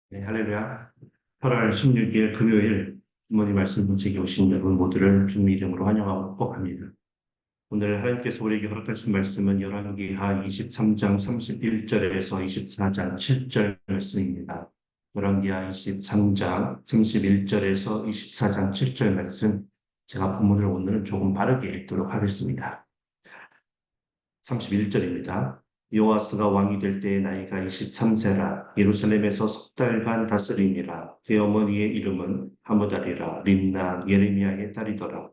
네, 할렐루야. 8월 16일 금요일 부모님 말씀 분책에 오신 여러분 모두를 주님 이름으로 환영하고 축복합니다. 오늘 하나님께서 우리에게 허락하신 말씀은 열왕기하 23장 31절에서 24장 7절 말씀입니다. 열왕기하 23장 31절에서 24장 7절 말씀, 제가 본문을 오늘은 조금 빠르게 읽도록 하겠습니다. 31절입니다. 요아스가 왕이 될 때의 나이가 23세라 예루살렘에서 석 달간 다스리니라. 그의 어머니의 이름은 하무달이라 림나 예레미야의 딸이더라.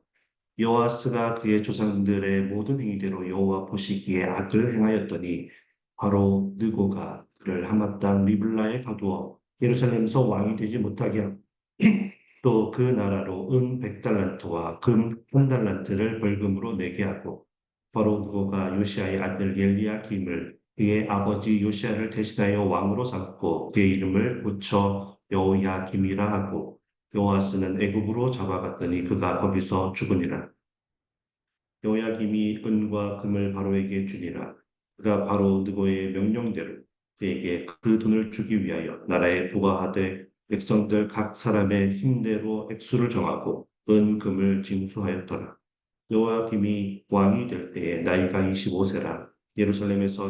요아스가 그의 조상들의 모든 행위대로 여호와 보시기에 악을 행하였더니 바로 느고가 그를 하맛 땅 리블라에 가두어 예루살렘에서 왕이 되지 못하게 하고 또 그 나라로 은 100달란트와 금 1달란트를 벌금으로 내게 하고 바로 느고가 요시아의 아들 엘리야김을 그의 아버지 요시아를 대신하여 왕으로 삼고 그의 이름을 고쳐 여호야김이라 하고 요아스는 애굽으로 잡아갔더니 그가 거기서 죽으니라. 여호야김이 은과 금을 바로에게 주니라. 그가 바로 느고의 명령대로 그에게 그 돈을 주기 위하여 나라에 부과하되 백성들 각 사람의 힘대로 액수를 정하고 은, 금을 징수하였더라. 여호야김이 왕이 될 때에 나이가 25세라 예루살렘에서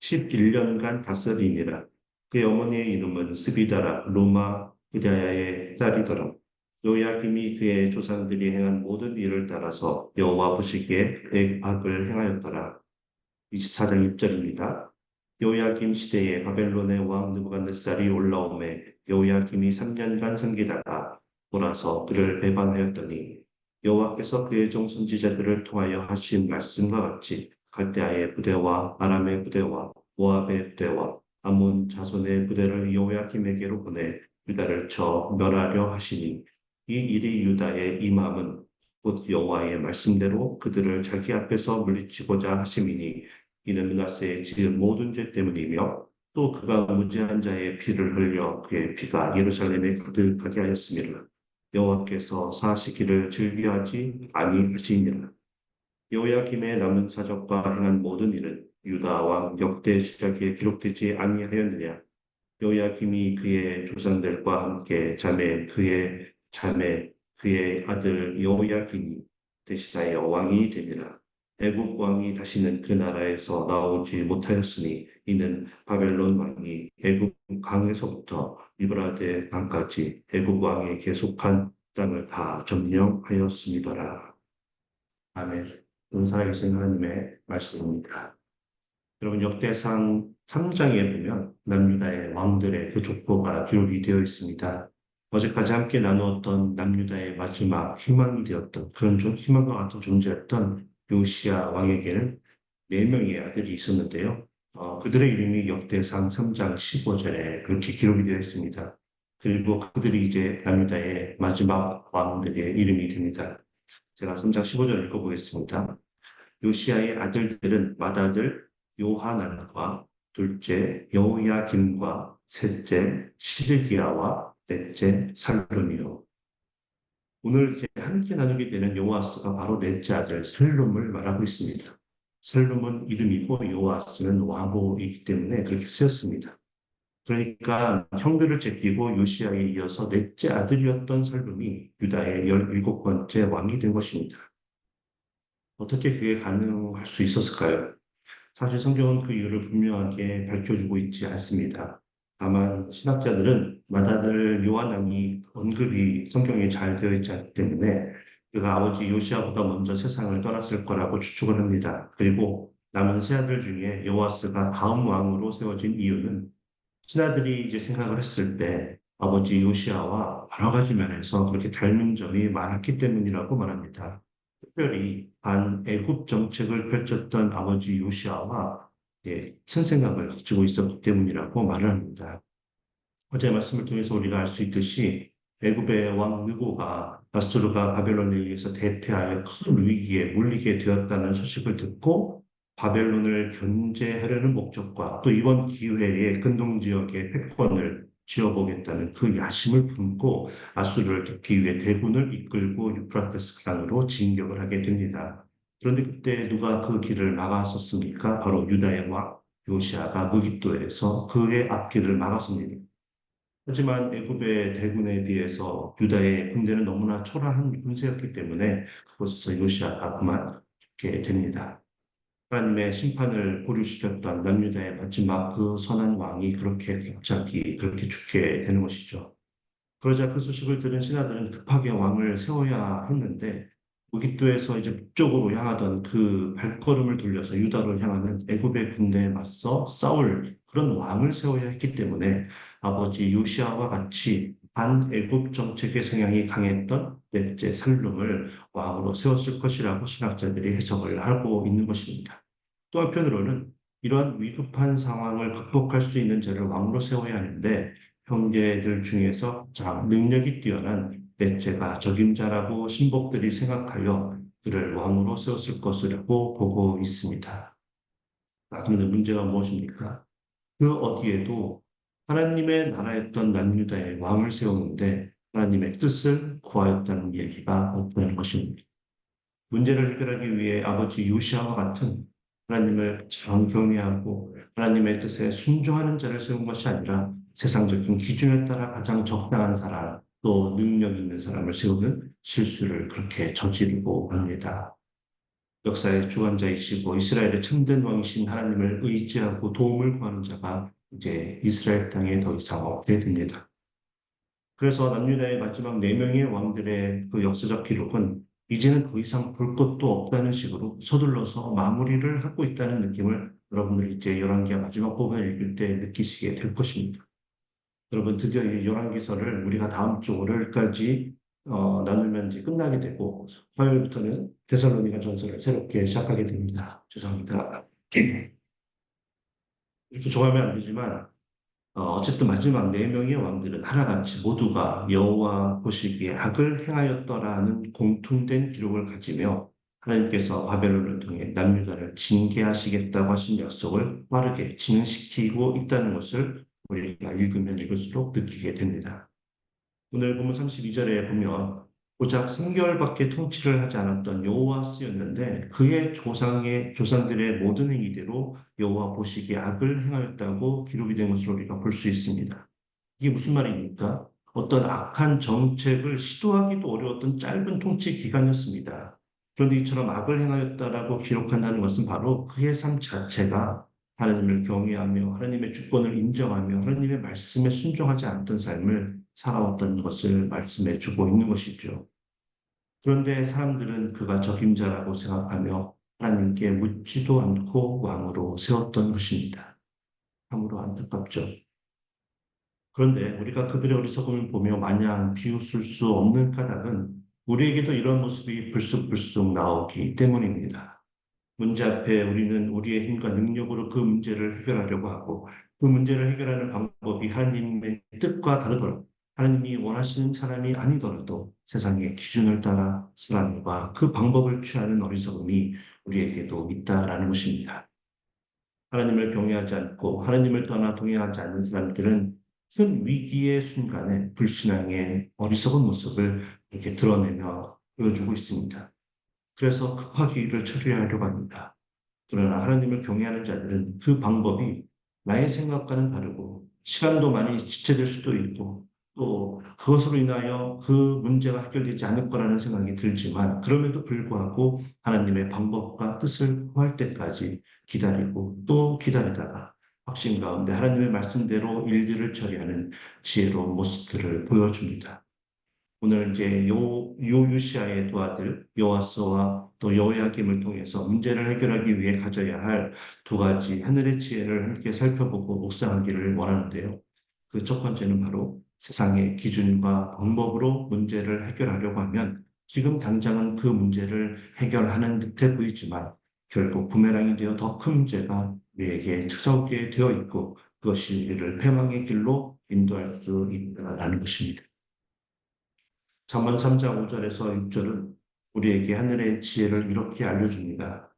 11년간 다스리니라. 그의 어머니의 이름은 스비다라 로마 그다야의 딸이더라. 요야김이 그의 조상들이 행한 모든 일을 따라서 여호와 보시기에 악을 행하였더라. 24장 6절입니다. 요야김 시대에 바벨론의 왕 느부갓네살이 올라오매 요야김이 3년간 섬기다가 돌아서 그를 배반하였더니 여호와께서 그의 종 선지자들을 통하여 하신 말씀과 같이 갈대아의 부대와 아람의 부대와 모압의 부대와 아몬 자손의 부대를 여호야김에게로 보내 유다를 쳐 멸하려 하시니 이 일이 유다의 임함은 곧 여호와의 말씀대로 그들을 자기 앞에서 물리치고자 하심이니 이는 므낫세의 지은 모든 죄 때문이며 또 그가 무죄한 자의 피를 흘려 그의 피가 예루살렘에 가득하게 하였음이라. 여호와께서 사시기를 즐겨하지 아니하시니라. 여호야김의 남은 사적과 행한 모든 일은 유다 왕 역대 시작에 기록되지 아니하였느냐. 여호야김이 그의 조상들과 함께 자매 그의 아들 여호야김이 대신하여 왕이 되니라. 애굽 왕이 다시는 그 나라에서 나오지 못하였으니 이는 바벨론 왕이 애굽 강에서부터 이브라데 강까지 애굽 왕의 계속한 땅을 다 점령하였음이더라. 아멘. 살아계신 하나님의 말씀입니다. 여러분 역대상 3장에 보면 남유다의 왕들의 그 족보가 기록이 되어 있습니다. 어제까지 함께 나누었던 남유다의 마지막 희망이 되었던 그런 좀 희망과 같은 존재였던 요시야 왕에게는 네 명의 아들이 있었는데요. 그들의 이름이 역대상 3장 15절에 그렇게 기록이 되어 있습니다. 그리고 그들이 이제 남유다의 마지막 왕들의 이름이 됩니다. 제가 3장 15절 읽어보겠습니다. 요시야의 아들들은 맏아들 요하난과 둘째 여호야김과 셋째 시드기야와 넷째 살룸이요. 오늘 이제 함께 나누게 되는 요아스가 바로 넷째 아들 살룸을 말하고 있습니다. 살룸은 이름이고 요아스는 왕호이기 때문에 그렇게 쓰였습니다. 그러니까 형들을 제끼고 요시야에 이어서 넷째 아들이었던 살룸이 유다의 17번째 왕이 된 것입니다. 어떻게 그게 가능할 수 있었을까요? 사실 성경은 그 이유를 분명하게 밝혀주고 있지 않습니다. 다만 신학자들은 맏아들 요한왕이 언급이 성경에 잘 되어 있지 않기 때문에 그가 아버지 요시아보다 먼저 세상을 떠났을 거라고 추측을 합니다. 그리고 남은 세 아들 중에 여호와스가 다음 왕으로 세워진 이유는 신하들이 이제 생각을 했을 때 아버지 요시아와 여러 가지 면에서 그렇게 닮은 점이 많았기 때문이라고 말합니다. 특별히 반애굽 정책을 펼쳤던 아버지 요시아와 큰 생각을 가지고 있었기 때문이라고 말을 합니다. 어제 말씀을 통해서 우리가 알 수 있듯이 애굽의 왕 느고가 아수르가 바벨론에 의해서 대패하여 큰 위기에 몰리게 되었다는 소식을 듣고 바벨론을 견제하려는 목적과 또 이번 기회에 근동 지역의 패권을 쥐어보겠다는 그 야심을 품고 아수르를 돕기 위해 대군을 이끌고 유프라테스 강으로 진격을 하게 됩니다. 그런데 그때 누가 그 길을 막았었습니까? 바로 유다의 왕 요시아가 무기또에서 그의 앞길을 막았습니다. 하지만 애굽의 대군에 비해서 유다의 군대는 너무나 초라한 군세였기 때문에 그곳에서 요시아가 그만두게 됩니다. 하나님의 심판을 보류시켰던 남유다의 마지막 그 선한 왕이 그렇게 갑자기 그렇게 죽게 되는 것이죠. 그러자 그 소식을 들은 신하들은 급하게 왕을 세워야 했는데 무깃도에서 이제 북쪽으로 향하던 그 발걸음을 돌려서 유다로 향하는 애굽의 군대에 맞서 싸울 그런 왕을 세워야 했기 때문에 아버지 요시아와 같이 반애굽 정책의 성향이 강했던 넷째 살룸을 왕으로 세웠을 것이라고 신학자들이 해석을 하고 있는 것입니다. 또 한편으로는 이러한 위급한 상황을 극복할 수 있는 자를 왕으로 세워야 하는데 형제들 중에서 가장 능력이 뛰어난 넷째가 적임자라고 신복들이 생각하여 그를 왕으로 세웠을 것이라고 보고 있습니다. 그런데 문제가 무엇입니까? 그 어디에도 하나님의 나라였던 남유다의 왕을 세우는데 하나님의 뜻을 구하였다는 얘기가 없다는 것입니다. 문제를 해결하기 위해 아버지 요시아와 같은 하나님을 참 경외하고 하나님의 뜻에 순종하는 자를 세운 것이 아니라 세상적인 기준에 따라 가장 적당한 사람, 또 능력 있는 사람을 세우는 실수를 그렇게 저지르고 합니다. 역사의 주관자이시고 이스라엘의 참된 왕이신 하나님을 의지하고 도움을 구하는 자가 이제 이스라엘 땅에 더 이상 없게 됩니다. 그래서 남유다의 마지막 네 명의 왕들의 그 역사적 기록은 이제는 더 이상 볼 것도 없다는 식으로 서둘러서 마무리를 하고 있다는 느낌을 여러분들이 이제 열왕기하 마지막 부분을 읽을 때 느끼시게 될 것입니다. 여러분 드디어 이 열왕기서를 우리가 다음 주 월요일까지 나누면 이제 끝나게 되고 화요일부터는 데살로니가 전서를 새롭게 시작하게 됩니다. 죄송합니다. 이렇게 좋아하면 안 되지만 어쨌든 마지막 네 명의 왕들은 하나같이 모두가 여호와 보시기에 악을 행하였더라는 공통된 기록을 가지며 하나님께서 바벨론을 통해 남유다를 징계하시겠다고 하신 약속을 빠르게 진행시키고 있다는 것을 우리가 읽으면 읽을수록 느끼게 됩니다. 오늘 본문 32절에 보면 고작 3개월밖에 통치를 하지 않았던 여호와스였는데 그의 조상들의 모든 행위대로 여호와 보시기에 악을 행하였다고 기록이 된 것으로 우리가 볼 수 있습니다. 이게 무슨 말입니까? 어떤 악한 정책을 시도하기도 어려웠던 짧은 통치 기간이었습니다. 그런데 이처럼 악을 행하였다라고 기록한다는 것은 바로 그의 삶 자체가 하나님을 경외하며 하나님의 주권을 인정하며 하나님의 말씀에 순종하지 않던 삶을 살아왔던 것을 말씀해 주고 있는 것이죠. 그런데 사람들은 그가 적임자라고 생각하며 하나님께 묻지도 않고 왕으로 세웠던 것입니다. 참으로 안타깝죠. 그런데 우리가 그들의 어리석음을 보며 마냥 비웃을 수 없는 까닭은 우리에게도 이런 모습이 불쑥불쑥 나오기 때문입니다. 문제 앞에 우리는 우리의 힘과 능력으로 그 문제를 해결하려고 하고 그 문제를 해결하는 방법이 하나님의 뜻과 다르더라도 하나님이 원하시는 사람이 아니더라도 세상의 기준을 따라 사람과 그 방법을 취하는 어리석음이 우리에게도 있다라는 것입니다. 하나님을 경외하지 않고 하나님을 떠나 동행하지 않는 사람들은 큰 위기의 순간에 불신앙의 어리석은 모습을 이렇게 드러내며 보여주고 있습니다. 그래서 급하게 일을 처리하려고 합니다. 그러나 하나님을 경외하는 자들은 그 방법이 나의 생각과는 다르고 시간도 많이 지체될 수도 있고 또 그것으로 인하여 그 문제가 해결되지 않을 거라는 생각이 들지만 그럼에도 불구하고 하나님의 방법과 뜻을 구할 때까지 기다리고 또 기다리다가 확신 가운데 하나님의 말씀대로 일들을 처리하는 지혜로운 모습들을 보여줍니다. 오늘 이제 요시아의 두 아들 요아스와 또 여호야김을 통해서 문제를 해결하기 위해 가져야 할 두 가지 하늘의 지혜를 함께 살펴보고 묵상하기를 원하는데요. 그 첫 번째는 바로 세상의 기준과 방법으로 문제를 해결하려고 하면 지금 당장은 그 문제를 해결하는 듯해 보이지만 결국 부메랑이 되어 더 큰 문제가 우리에게 찾아오게 되어 있고 그것이 우리를 패망의 길로 인도할 수 있다라는 것입니다. 잠언 3장 5절에서 6절은 우리에게 하늘의 지혜를 이렇게 알려줍니다.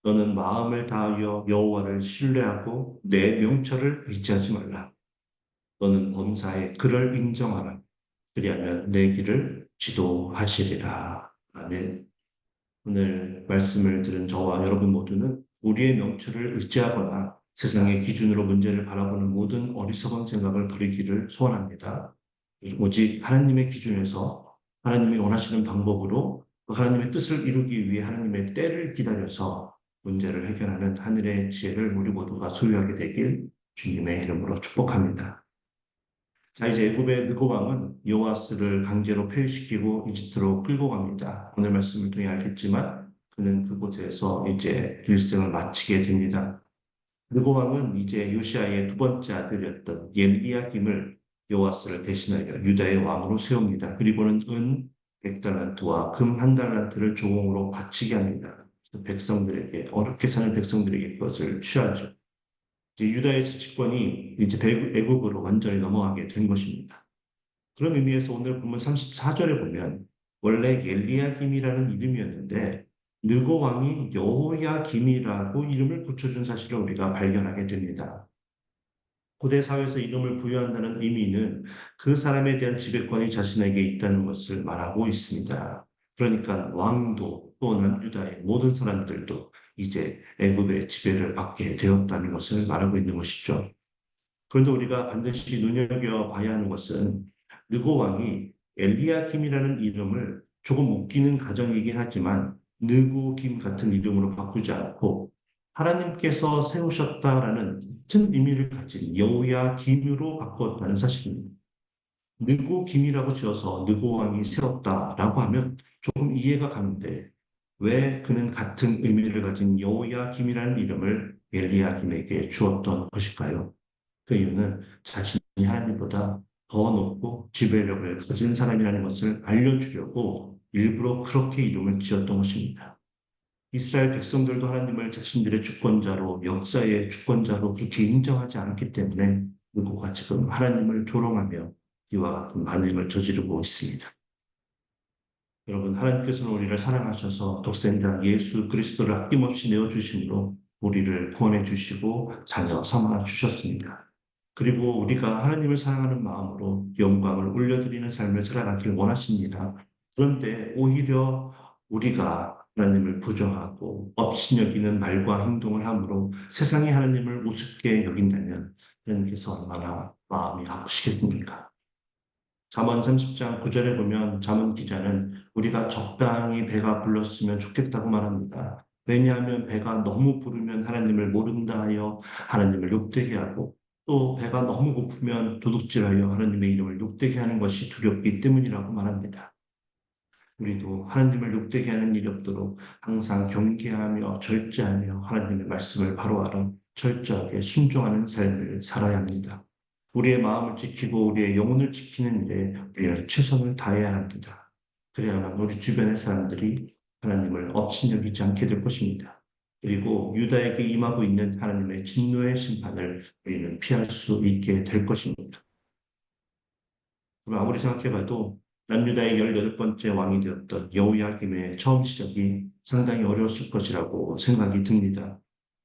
너는 마음을 다하여 여호와를 신뢰하고 내 명철을 의지하지 말라. 너는 범사에 그를 인정하라. 그리하면 내 길을 지도하시리라. 아멘. 오늘 말씀을 들은 저와 여러분 모두는 우리의 명철을 의지하거나 세상의 기준으로 문제를 바라보는 모든 어리석은 생각을 버리기를 소원합니다. 오직 하나님의 기준에서 하나님이 원하시는 방법으로 하나님의 뜻을 이루기 위해 하나님의 때를 기다려서 문제를 해결하는 하늘의 지혜를 우리 모두가 소유하게 되길 주님의 이름으로 축복합니다. 자, 이제 애굽의 느고 왕은 요아스를 강제로 폐위시키고 이집트로 끌고 갑니다. 오늘 말씀을 통해 알겠지만 그는 그곳에서 이제 일생을 마치게 됩니다. 느고 왕은 이제 요시아의 두 번째 아들이었던 엘리야김을 요아스를 대신하여 유다의 왕으로 세웁니다. 그리고는 은 100달란트와 금 1달란트를 조공으로 바치게 합니다. 백성들에게 어렵게 사는 백성들에게 그것을 취하죠. 이제 유다의 자치권이 이제 애굽으로 완전히 넘어가게 된 것입니다. 그런 의미에서 오늘 본문 34절에 보면 원래 엘리야김이라는 이름이었는데 느고 왕이 여호야김이라고 이름을 붙여준 사실을 우리가 발견하게 됩니다. 고대 사회에서 이름을 부여한다는 의미는 그 사람에 대한 지배권이 자신에게 있다는 것을 말하고 있습니다. 그러니까 왕도 또는 유다의 모든 사람들도 이제 애굽의 지배를 받게 되었다는 것을 말하고 있는 것이죠. 그런데 우리가 반드시 눈여겨봐야 하는 것은 느고 왕이 엘리야김이라는 이름을 조금 웃기는 가정이긴 하지만 느고김 같은 이름으로 바꾸지 않고 하나님께서 세우셨다라는 같은 의미를 가진 여호야김으로 바꿨다는 사실입니다. 느고김이라고 지어서 느고 왕이 세웠다라고 하면 조금 이해가 가는데 왜 그는 같은 의미를 가진 여호야김이라는 이름을 엘리야김에게 주었던 것일까요? 그 이유는 자신이 하나님보다 더 높고 지배력을 가진 사람이라는 것을 알려주려고 일부러 그렇게 이름을 지었던 것입니다. 이스라엘 백성들도 하나님을 자신들의 주권자로, 역사의 주권자로 그렇게 인정하지 않았기 때문에 누구가 지금 하나님을 조롱하며 이와 같은 반응을 저지르고 있습니다. 여러분, 하나님께서는 우리를 사랑하셔서 독생자 예수 그리스도를 아낌없이 내어주심으로 우리를 구원해 주시고 자녀 삼아 주셨습니다. 그리고 우리가 하나님을 사랑하는 마음으로 영광을 올려드리는 삶을 살아가기를 원하십니다. 그런데 오히려 우리가 하나님을 부정하고 업신여기는 말과 행동을 함으로 세상이 하나님을 우습게 여긴다면 하나님께서 얼마나 마음이 아프시겠습니까? 잠언 30장 9절에 보면 잠언 기자는 우리가 적당히 배가 불렀으면 좋겠다고 말합니다. 왜냐하면 배가 너무 부르면 하나님을 모른다 하여 하나님을 욕되게 하고 또 배가 너무 고프면 도둑질하여 하나님의 이름을 욕되게 하는 것이 두렵기 때문이라고 말합니다. 우리도 하나님을 욕되게 하는 일이 없도록 항상 경계하며 절제하며 하나님의 말씀을 바로 알아 철저하게 순종하는 삶을 살아야 합니다. 우리의 마음을 지키고 우리의 영혼을 지키는 일에 우리는 최선을 다해야 합니다. 그래야만 우리 주변의 사람들이 하나님을 업신여기지 않게 될 것입니다. 그리고 유다에게 임하고 있는 하나님의 진노의 심판을 우리는 피할 수 있게 될 것입니다. 아무리 생각해봐도 남유다의 18번째 왕이 되었던 여호야김의 처음 시작이 상당히 어려웠을 것이라고 생각이 듭니다.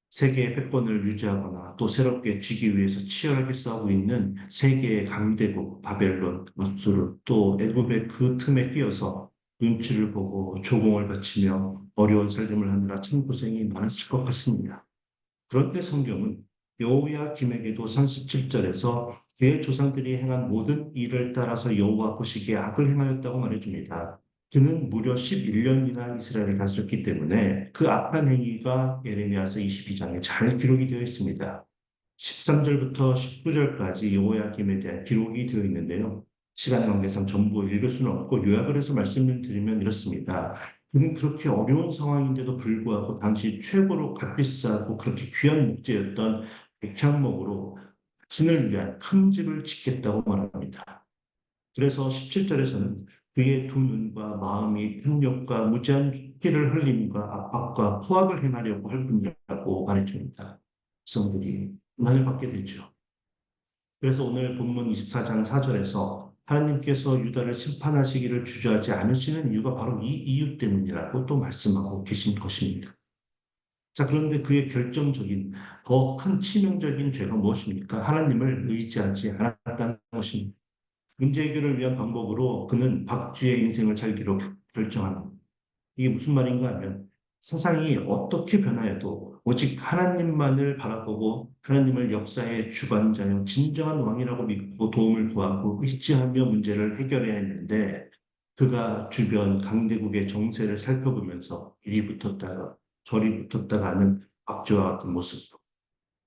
세계의 패권을 유지하거나 또 새롭게 쥐기 위해서 치열하게 싸우고 있는 세계의 강대국 바벨론, 아수르 또 애굽의 그 틈에 끼어서 눈치를 보고 조공을 바치며 어려운 살림을 하느라 참 고생이 많았을 것 같습니다. 그런데 성경은 여호야김에게도 37절에서 그의 조상들이 행한 모든 일을 따라서 여호와 보시기에 악을 행하였다고 말해줍니다. 그는 무려 11년이나 이스라엘을 다스렸기 때문에 그 악한 행위가 예레미야서 22장에 잘 기록이 되어 있습니다. 13절부터 19절까지 여호야김에 대한 기록이 되어 있는데요. 시간 관계상 전부 읽을 수는 없고 요약을 해서 말씀을 드리면 이렇습니다. 그는 그렇게 어려운 상황인데도 불구하고 당시 최고로 값비싸고 그렇게 귀한 목재였던 백향목으로 신을 위한 큰 집을 짓겠다고 말합니다. 그래서 17절에서는 그의 두 눈과 마음이 탐욕과 무지한 피를 흘림과 압박과 포악을 행하려고 할 뿐이라고 말해줍니다. 성들이 만을 받게 되죠. 그래서 오늘 본문 24장 4절에서 하나님께서 유다를 심판하시기를 주저하지 않으시는 이유가 바로 이 이유 때문이라고 또 말씀하고 계신 것입니다. 자, 그런데 그의 결정적인 더 큰 치명적인 죄가 무엇입니까? 하나님을 의지하지 않았다는 것입니다. 문제 해결을 위한 방법으로 그는 박쥐의 인생을 살기로 결정합니다. 이게 무슨 말인가 하면 세상이 어떻게 변하여도 오직 하나님만을 바라보고 하나님을 역사의 주관자요 진정한 왕이라고 믿고 도움을 구하고 의지하며 문제를 해결해야 했는데 그가 주변 강대국의 정세를 살펴보면서 이리 붙었다가 저리 붙었다가 하는 박쥐와 같은 모습으로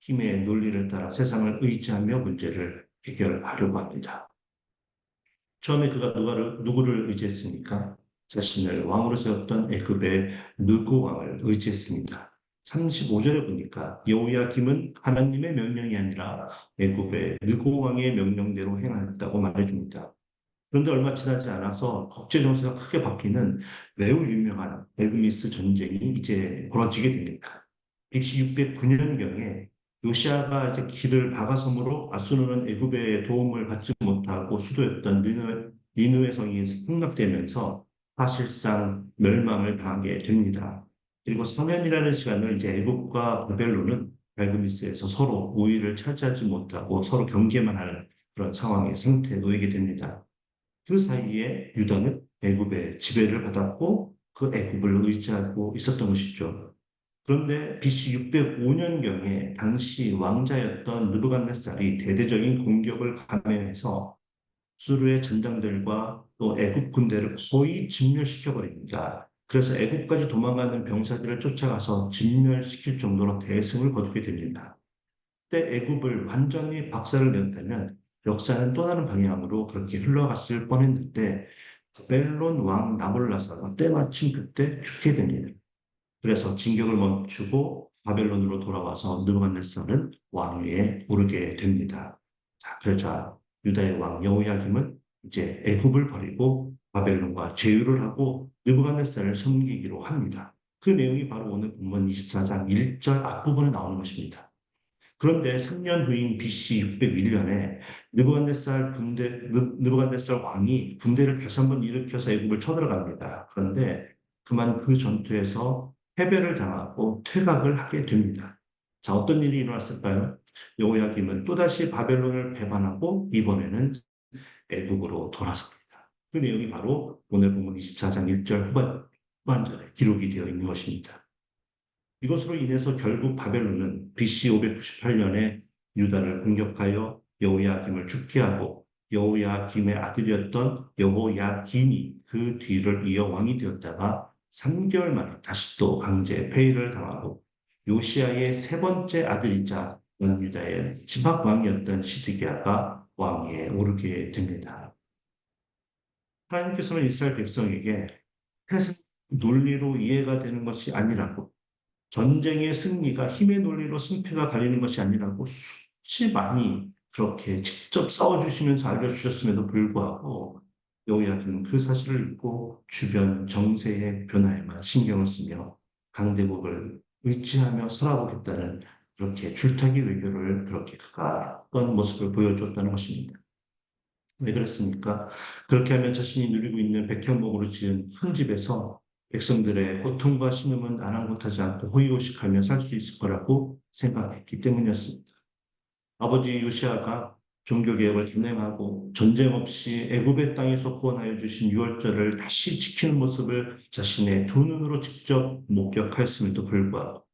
힘의 논리를 따라 세상을 의지하며 문제를 해결하려고 합니다. 처음에 그가 누구를 의지했습니까? 자신을 왕으로 세웠던 애굽의 느고 왕을 의지했습니다. 35절에 보니까 여호야김은 하나님의 명령이 아니라 애굽의 느고 왕의 명령대로 행하였다고 말해줍니다. 그런데 얼마 지나지 않아서 국제 정세가 크게 바뀌는 매우 유명한 벨미스 전쟁이 이제 벌어지게 됩니다. BC 609년경에 요시아가 이제 길을 박아섬으로 아수르는 애굽의 도움을 받지 못하고 수도였던 니느웨 성이 함락되면서 사실상 멸망을 당하게 됩니다. 그리고 4년이라는 시간을 이제 애굽과 바벨론은 벨그미스에서 서로 우위를 차지하지 못하고 서로 경계만 하는 그런 상황의 상태에 놓이게 됩니다. 그 사이에 유다는 애굽의 지배를 받았고 그 애굽을 의지하고 있었던 것이죠. 그런데 BC 605년경에 당시 왕자였던 느부갓네살이 대대적인 공격을 감행해서 수르의 전장들과 또 애굽 군대를 거의 진멸시켜 버립니다. 그래서 애굽까지 도망가는 병사들을 쫓아가서 진멸시킬 정도로 대승을 거두게 됩니다. 그때 애굽을 완전히 박살을 냈다면 역사는 또 다른 방향으로 그렇게 흘러갔을 뻔했는데 바벨론 왕 나볼라사가 때마침 그때 죽게 됩니다. 그래서 진격을 멈추고 바벨론으로 돌아와서 느부갓네살은 왕위에 오르게 됩니다. 자, 그러자 유다의 왕 여호야김은 이제 애굽을 버리고 바벨론과 제휴를 하고 느부갓네살을 섬기기로 합니다. 그 내용이 바로 오늘 본문 24장 1절 앞부분에 나오는 것입니다. 그런데 3년 후인 BC 601년에 느부갓네살 왕이 군대를 다시 한번 일으켜서 애굽을 쳐들어갑니다. 그런데 그만 그 전투에서 패배를 당하고 퇴각을 하게 됩니다. 자, 어떤 일이 일어났을까요? 여호야김은 또다시 바벨론을 배반하고 이번에는 애굽으로 돌아섭니다. 그 내용이 바로 오늘 본문 24장 1절 후반절에 기록이 되어 있는 것입니다. 이것으로 인해서 결국 바벨론은 BC 598년에 유다를 공격하여 여호야김을 죽게 하고 여호야김의 아들이었던 여호야긴이 그 뒤를 이어 왕이 되었다가 3개월 만에 다시 또 강제 폐위를 당하고 요시아의 세 번째 아들이자 남유다의 지박 왕이었던 시드기야가 왕위에 오르게 됩니다. 하나님께서는 이스라엘 백성에게 세상 논리로 이해가 되는 것이 아니라고 전쟁의 승리가 힘의 논리로 승패가 갈리는 것이 아니라고 수치 많이 그렇게 직접 싸워주시면서 알려주셨음에도 불구하고 여호야김은 그 사실을 잊고 주변 정세의 변화에만 신경을 쓰며 강대국을 의지하며 살아보겠다는 그렇게 줄타기 외교를 그렇게 그가 어떤 모습을 보여줬다는 것입니다. 왜 그랬습니까? 그렇게 하면 자신이 누리고 있는 백현목으로 지은 큰 집에서 백성들의 고통과 신음은 아랑곳하지 않고 호의호식하며 살 수 있을 거라고 생각했기 때문이었습니다. 아버지 요시아가 종교개혁을 진행하고 전쟁 없이 애굽의 땅에서 구원하여 주신 유월절을 다시 지키는 모습을 자신의 두 눈으로 직접 목격하였음에도 불구하고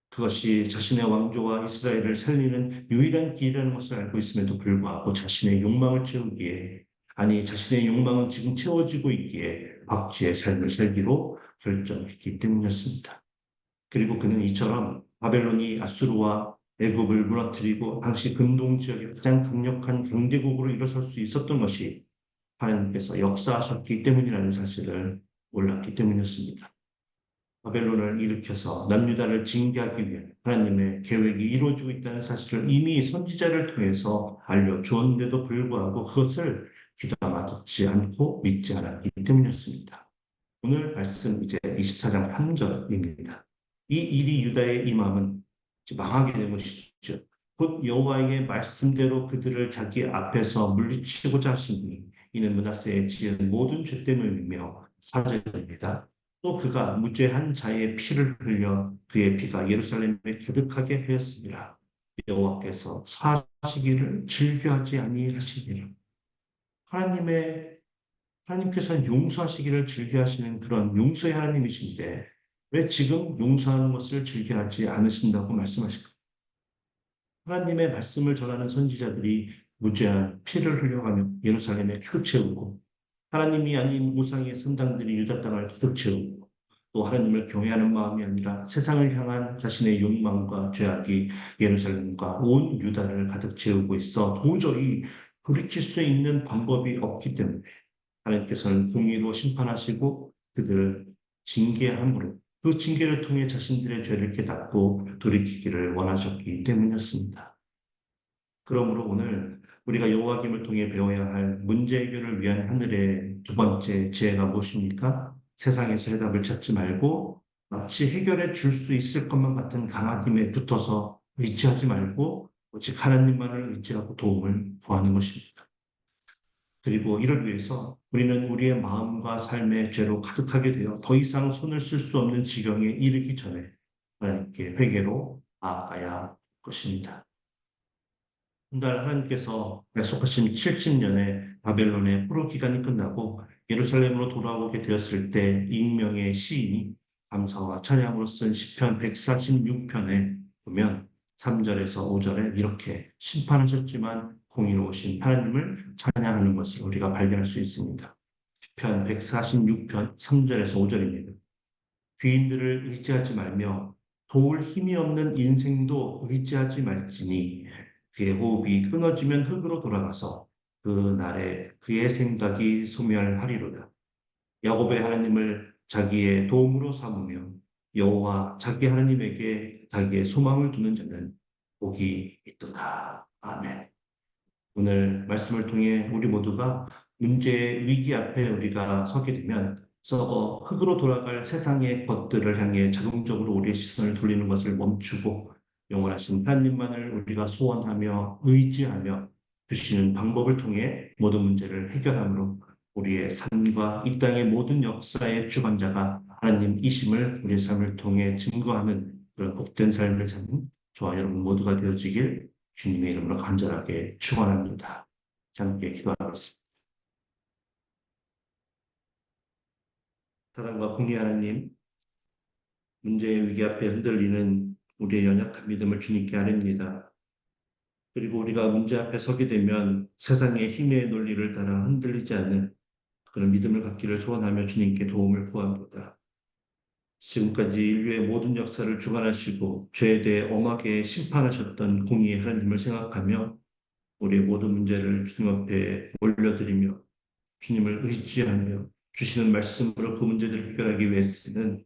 그것이 자신의 왕조와 이스라엘을 살리는 유일한 길이라는 것을 알고 있음에도 불구하고 자신의 욕망을 채우기에 아니 자신의 욕망은 지금 채워지고 있기에 박쥐의 삶을 살기로 결정했기 때문이었습니다. 그리고 그는 이처럼 바벨론이 아수르와 애굽을 무너뜨리고 당시 근동 지역의 가장 강력한 강대국으로 일어설 수 있었던 것이 하나님께서 역사하셨기 때문이라는 사실을 몰랐기 때문이었습니다. 바벨론을 일으켜서 남유다를 징계하기 위한 하나님의 계획이 이루어지고 있다는 사실을 이미 선지자를 통해서 알려주었는데도 불구하고 그것을 귀담아 듣지 않고 믿지 않았기 때문이었습니다. 오늘 말씀 이제 24장 3절입니다. 이 일이 유다의 임함은 망하게 된 것이죠. 곧 여호와의 말씀대로 그들을 자기 앞에서 물리치고자 하시니 이는 므낫세의 지은 모든 죄 때문이며 사절입니다. 또 그가 무죄한 자의 피를 흘려 그의 피가 예루살렘에 가득하게 하였습니다. 여호와께서 사시기를 즐겨하지 아니하시니라. 하나님의 하나님께서는 용서하시기를 즐겨하시는 그런 용서의 하나님이신데 왜 지금 용서하는 것을 즐겨하지 않으신다고 말씀하실까? 하나님의 말씀을 전하는 선지자들이 무죄한 피를 흘려가며 예루살렘에 가득 채우고 하나님이 아닌 우상의 선당들이 유다 땅을 가득 채우고 또 하나님을 경외하는 마음이 아니라 세상을 향한 자신의 욕망과 죄악이 예루살렘과 온 유다를 가득 채우고 있어 도저히 돌이킬 수 있는 방법이 없기 때문에 하나님께서는 공의로 심판하시고 그들을 징계함으로 그 징계를 통해 자신들의 죄를 깨닫고 돌이키기를 원하셨기 때문이었습니다. 그러므로 오늘 우리가 여호와김을 통해 배워야 할 문제 해결을 위한 하늘의 두 번째 지혜가 무엇입니까? 세상에서 해답을 찾지 말고 마치 해결해 줄 수 있을 것만 같은 강한 힘에 붙어서 의지하지 말고 오직 하나님만을 의지하고 도움을 구하는 것입니다. 그리고 이를 위해서 우리는 우리의 마음과 삶의 죄로 가득하게 되어 더 이상 손을 쓸 수 없는 지경에 이르기 전에 하나님께 회개로 나아가야 할 것입니다. 훗날 하나님께서 약속하신 70년의 바벨론의 포로 기간이 끝나고 예루살렘으로 돌아오게 되었을 때 익명의 시인이 감사와 찬양으로 쓴 시편 146편에 보면 3절에서 5절에 이렇게 심판하셨지만 공의로우신 하나님을 찬양하는 것을 우리가 발견할 수 있습니다. 시편 146편 3절에서 5절입니다. 귀인들을 의지하지 말며 도울 힘이 없는 인생도 의지하지 말지니 그의 호흡이 끊어지면 흙으로 돌아가서 그 날에 그의 생각이 소멸하리로다. 야곱의 하나님을 자기의 도움으로 삼으며 여호와 자기 하나님에게 자기의 소망을 두는 자는 복이 있도다. 아멘. 오늘 말씀을 통해 우리 모두가 문제의 위기 앞에 우리가 서게 되면 썩어 흙으로 돌아갈 세상의 것들을 향해 자동적으로 우리의 시선을 돌리는 것을 멈추고 영원하신 하나님만을 우리가 소원하며 의지하며 주시는 방법을 통해 모든 문제를 해결함으로 우리의 삶과 이 땅의 모든 역사의 주관자가 하나님이심을 우리의 삶을 통해 증거하는 그런 복된 삶을 사는 저와 여러분 모두가 되어지길 주님의 이름으로 간절하게 축원합니다. 함께 기도하겠습니다. 사랑과 공의 하나님, 문제의 위기 앞에 흔들리는 우리의 연약한 믿음을 주님께 아뢰입니다. 그리고 우리가 문제 앞에 서게 되면 세상의 힘의 논리를 따라 흔들리지 않는 그런 믿음을 갖기를 소원하며 주님께 도움을 구합니다. 지금까지 인류의 모든 역사를 주관하시고 죄에 대해 엄하게 심판하셨던 공의의 하나님을 생각하며 우리의 모든 문제를 주님 앞에 올려드리며 주님을 의지하며 주시는 말씀으로 그 문제들을 해결하기 위해서는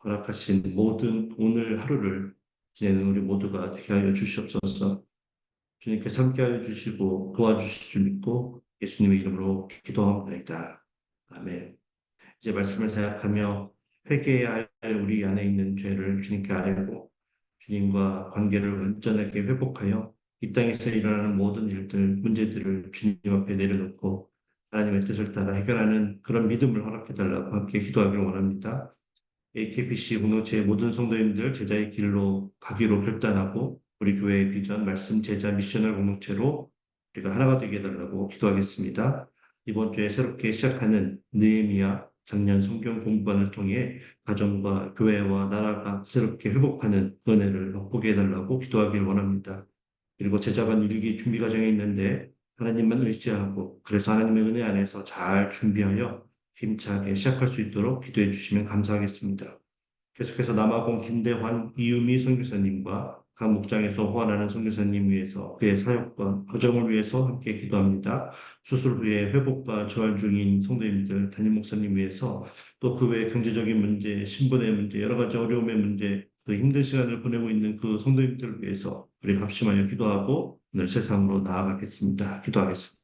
허락하신 모든 오늘 하루를 지내는 우리 모두가 되게 하여 주시옵소서. 주님께서 함께하여 주시고 도와주실 줄 믿고 예수님의 이름으로 기도합니다. 아멘. 이제 말씀을 생각하며 회개해야 할 우리 안에 있는 죄를 주님께 아뢰고 주님과 관계를 완전하게 회복하여 이 땅에서 일어나는 모든 일들, 문제들을 주님 앞에 내려놓고 하나님의 뜻을 따라 해결하는 그런 믿음을 허락해달라고 함께 기도하기를 원합니다. AKPC 공동체의 모든 성도님들 제자의 길로 가기로 결단하고 우리 교회의 비전, 말씀, 제자, 미셔널 공동체로 우리가 하나가 되게 해달라고 기도하겠습니다. 이번 주에 새롭게 시작하는 느헤미야 작년 성경 공부반을 통해 가정과 교회와 나라가 새롭게 회복하는 은혜를 맛보게 해달라고 기도하길 원합니다. 그리고 제자반 일기 준비 과정에 있는데 하나님만 의지하고 그래서 하나님의 은혜 안에서 잘 준비하여 힘차게 시작할 수 있도록 기도해 주시면 감사하겠습니다. 계속해서 남아공 김대환 이유미 선교사님과 각 목장에서 후원하는 선교사님 위해서 그의 사역과 가정을 위해서 함께 기도합니다. 수술 후에 회복과 재활 중인 성도님들, 담임 목사님 위해서 또 그 외 경제적인 문제, 신분의 문제, 여러 가지 어려움의 문제, 그 힘든 시간을 보내고 있는 그 성도님들을 위해서 우리 합심하여 기도하고 오늘 세상으로 나아가겠습니다. 기도하겠습니다.